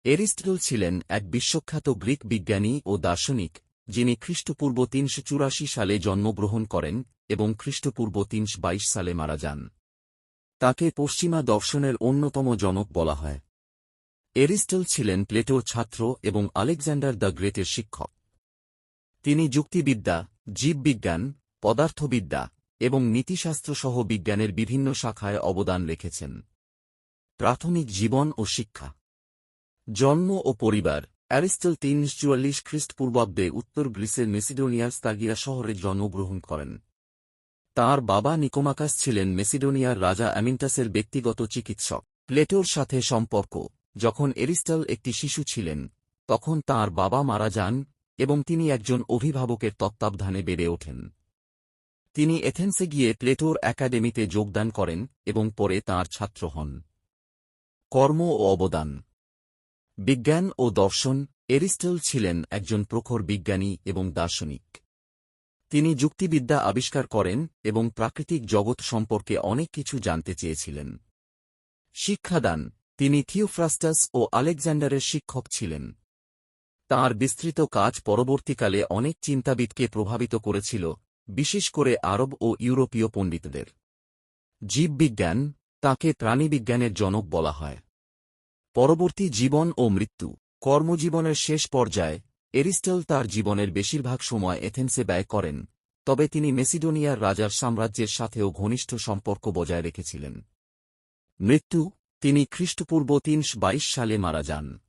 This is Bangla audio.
এরিস্টটল ছিলেন এক বিশ্বখ্যাত গ্রিক বিজ্ঞানী ও দার্শনিক, যিনি খ্রিস্টপূর্ব ৩৮৪ সালে জন্মগ্রহণ করেন এবং খ্রিস্টপূর্ব ৩২২ সালে মারা যান। তাকে পশ্চিমা দর্শনের অন্যতম জনক বলা হয়। এরিস্টটল ছিলেন প্লেটোর ছাত্র এবং আলেকজান্ডার দ্য গ্রেটের শিক্ষক। তিনি যুক্তিবিদ্যা, জীববিজ্ঞান, পদার্থবিদ্যা এবং নীতিশাস্ত্র সহ বিজ্ঞানের বিভিন্ন শাখায় অবদান রেখেছেন। প্রাথমিক জীবন ও শিক্ষা। জন্ম ও পরিবার। অ্যারিস্টটল ৩৪৪ খ্রিস্টপূর্বাব্দে উত্তর গ্রিসের মেসিডোনিয়ার স্তাগিরা শহরে জন্মগ্রহণ করেন। তাঁর বাবা নিকোমাকাস ছিলেন মেসিডোনিয়ার রাজা অ্যামিন্টাসের ব্যক্তিগত চিকিৎসক। প্লেটোর সাথে সম্পর্ক। যখন এরিস্টটল একটি শিশু ছিলেন, তখন তাঁর বাবা মারা যান এবং তিনি একজন অভিভাবকের তত্ত্বাবধানে বেড়ে ওঠেন। তিনি এথেন্সে গিয়ে প্লেটোর একাডেমিতে যোগদান করেন এবং পরে তাঁর ছাত্র হন। কর্ম ও অবদান। বিজ্ঞান ও দর্শন। এরিস্টটল ছিলেন একজন প্রখর বিজ্ঞানী এবং দার্শনিক। তিনি যুক্তিবিদ্যা আবিষ্কার করেন এবং প্রাকৃতিক জগৎ সম্পর্কে অনেক কিছু জানতে চেয়েছিলেন। শিক্ষাদান। তিনি থিওফ্রাস্টাস ও আলেকজান্ডারের শিক্ষক ছিলেন। তাঁর বিস্তৃত কাজ পরবর্তীকালে অনেক চিন্তাবিদকে প্রভাবিত করেছিল, বিশেষ করে আরব ও ইউরোপীয় পণ্ডিতদের। জীববিজ্ঞান। তাঁকে প্রাণীবিজ্ঞানের জনক বলা হয়। পরবর্তী জীবন ও মৃত্যু। কর্মজীবনের শেষ পর্যায়ে এরিস্টটল তাঁর জীবনের বেশিরভাগ সময় এথেন্সে ব্যয় করেন, তবে তিনি মেসিডোনিয়ার রাজার সাম্রাজ্যের সাথেও ঘনিষ্ঠ সম্পর্ক বজায় রেখেছিলেন। মৃত্যু। তিনি খ্রিস্টপূর্ব ৩২২ সালে মারা যান।